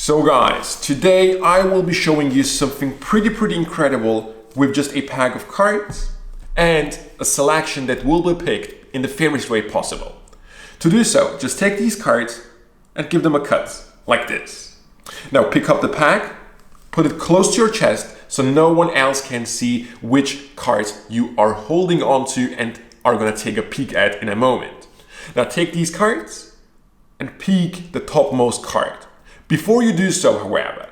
So guys, today I will be showing you something pretty incredible with just a pack of cards and a selection that will be picked in the fairest way possible. To do so, just take these cards and give them a cut, like this. Now pick up the pack, put it close to your chest so no one else can see which cards you are holding onto and are gonna take a peek at in a moment. Now take these cards and peek the topmost card. Before you do so, however,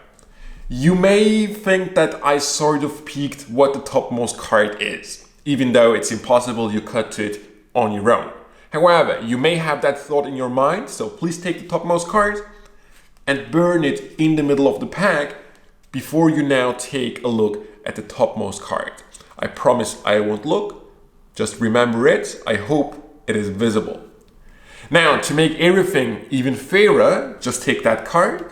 you may think that I sort of peeked what the topmost card is, even though it's impossible you cut to it on your own. However, you may have that thought in your mind, so please take the topmost card and burn it in the middle of the pack before you now take a look at the topmost card. I promise I won't look, just remember it. I hope it is visible. Now, to make everything even fairer, just take that card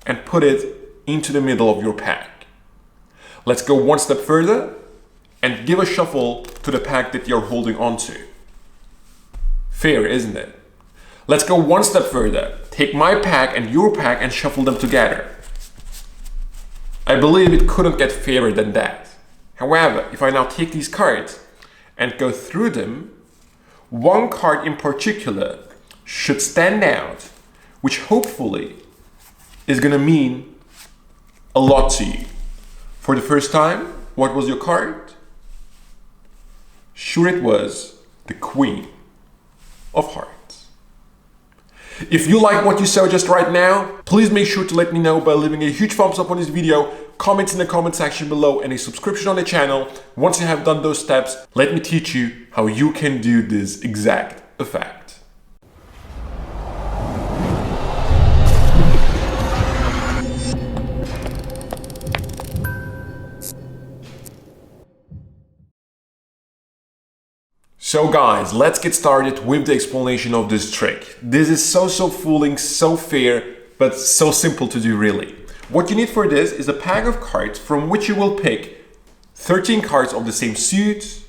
and put it into the middle of your pack. Let's go one step further and give a shuffle to the pack that you're holding onto. Fair, isn't it? Let's go one step further. Take my pack and your pack and shuffle them together. I believe it couldn't get fairer than that. However, if I now take these cards and go through them, one card in particular should stand out, which hopefully is gonna mean a lot to you. For the first time, what was your card? Sure, it was the Queen of Hearts. If you like what you saw just right now, please make sure to let me know by leaving a huge thumbs up on this video, comments in the comment section below, and a subscription on the channel. Once you have done those steps, let me teach you how you can do this exact effect. So guys, let's get started with the explanation of this trick. This is so fooling, so fair, but so simple to do really. What you need for this is a pack of cards from which you will pick 13 cards of the same suit.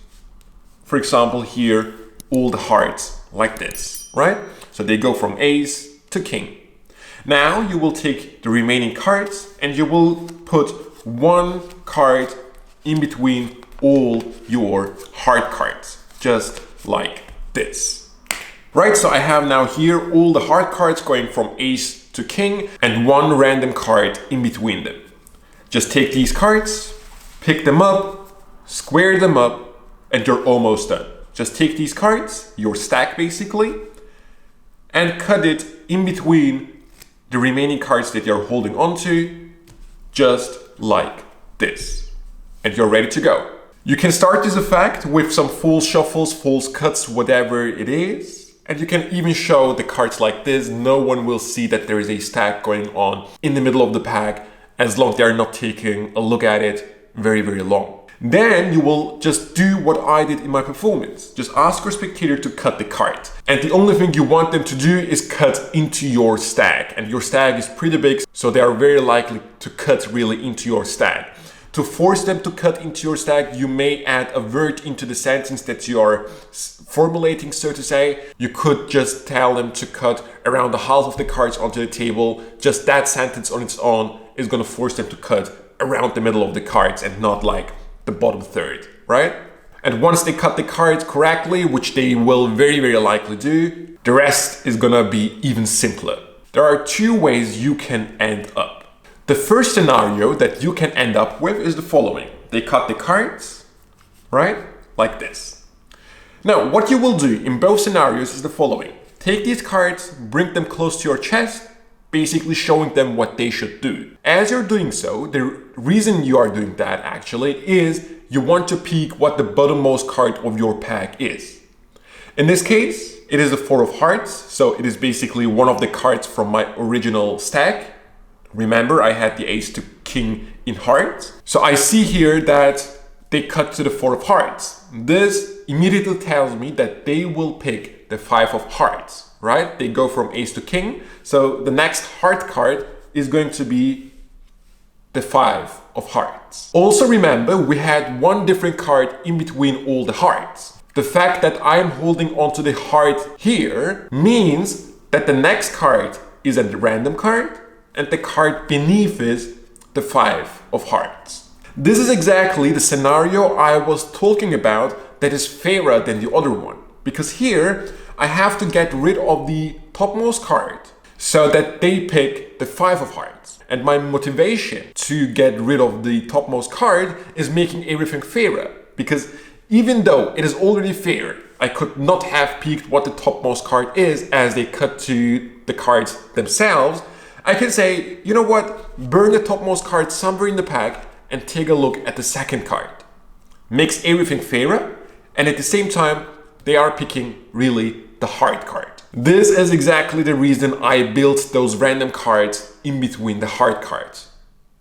For example, here, all the hearts, like this, right? So they go from ace to king. Now you will take the remaining cards and you will put one card in between all your heart cards. Just like this. Right, so I have now here all the heart cards going from ace to king and one random card in between them. Just take these cards, pick them up, square them up, and you're almost done. Just take these cards, your stack basically, and cut it in between the remaining cards that you're holding onto, just like this. And you're ready to go. You can start this effect with some full shuffles, false cuts, whatever it is. And you can even show the cards like this. No one will see that there is a stack going on in the middle of the pack as long as they're not taking a look at it very long. Then you will just do what I did in my performance. Just ask your spectator to cut the card. And the only thing you want them to do is cut into your stack. And your stack is pretty big, so they are very likely to cut really into your stack. To force them to cut into your stack, you may add a word into the sentence that you are formulating, so to say. You could just tell them to cut around the half of the cards onto the table. Just that sentence on its own is going to force them to cut around the middle of the cards and not like the bottom third, right? And once they cut the cards correctly, which they will very likely do, the rest is going to be even simpler. There are two ways you can end up. The first scenario that you can end up with is the following. They cut the cards, right? Like this. Now, what you will do in both scenarios is the following. Take these cards, bring them close to your chest, basically showing them what they should do. As you're doing so, the reason you are doing that actually is you want to peek what the bottommost card of your pack is. In this case, it is the Four of Hearts, so it is basically one of the cards from my original stack. Remember, I had the ace to king in hearts. So I see here that they cut to the Four of Hearts. This immediately tells me that they will pick the Five of Hearts, right? They go from ace to king. So the next heart card is going to be the Five of Hearts. Also remember, we had one different card in between all the hearts. The fact that I am holding onto the heart here means that the next card is a random card and the card beneath is the 5 of hearts. This is exactly the scenario I was talking about that is fairer than the other one. Because here, I have to get rid of the topmost card so that they pick the 5 of hearts. And my motivation to get rid of the topmost card is making everything fairer. Because even though it is already fair, I could not have picked what the topmost card is as they cut to the cards themselves. I can say, you know what, burn the topmost card somewhere in the pack and take a look at the second card. Makes everything fairer, and at the same time, they are picking really the hard card. This is exactly the reason I built those random cards in between the hard cards,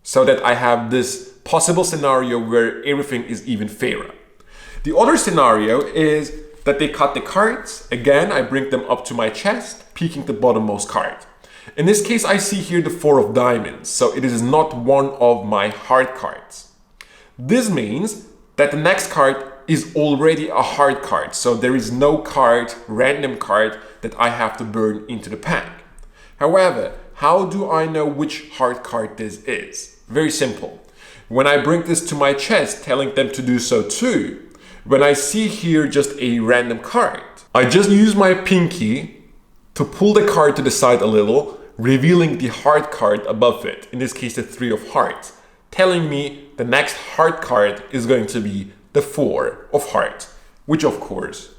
so that I have this possible scenario where everything is even fairer. The other scenario is that they cut the cards. Again, I bring them up to my chest, picking the bottommost card. In this case, I see here the 4 of diamonds, so it is not one of my hard cards. This means that the next card is already a hard card, so there is no card, random card, that I have to burn into the pack. However, how do I know which hard card this is? Very simple. When I bring this to my chest, telling them to do so too, when I see here just a random card, I just use my pinky to pull the card to the side a little, revealing the hard card above it, in this case the 3 of hearts, telling me the next hard card is going to be the 4 of hearts, which of course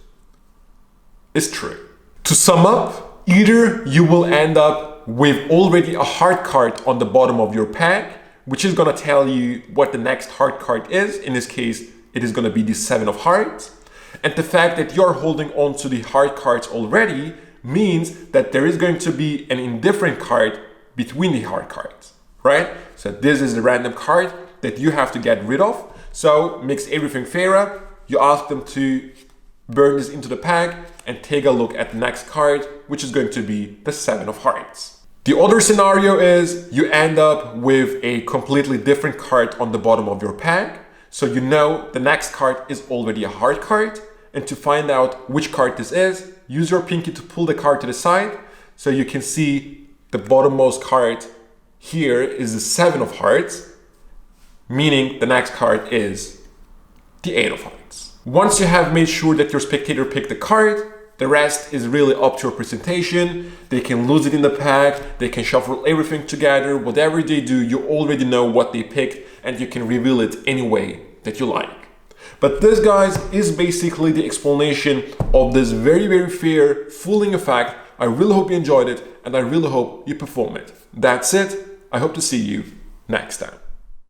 is true. To sum up, either you will end up with already a hard card on the bottom of your pack, which is going to tell you what the next hard card is. In this case, it is going to be the 7 of hearts. And the fact that you're holding on to the hard cards already means that there is going to be an indifferent card between the hard cards, right? So this is the random card that you have to get rid of. So makes everything fairer. You ask them to burn this into the pack and take a look at the next card, which is going to be the 7 of hearts. The other scenario is you end up with a completely different card on the bottom of your pack. So you know the next card is already a hard card. And to find out which card this is, use your pinky to pull the card to the side so you can see the bottommost card here is the 7 of hearts, meaning the next card is the 8 of hearts. Once you have made sure that your spectator picked the card, the rest is really up to your presentation. They can lose it in the pack, they can shuffle everything together, whatever they do, you already know what they picked and you can reveal it any way that you like. But this, guys, is basically the explanation of this very, very fair fooling effect. I really hope you enjoyed it and I really hope you perform it. That's it. I hope to see you next time.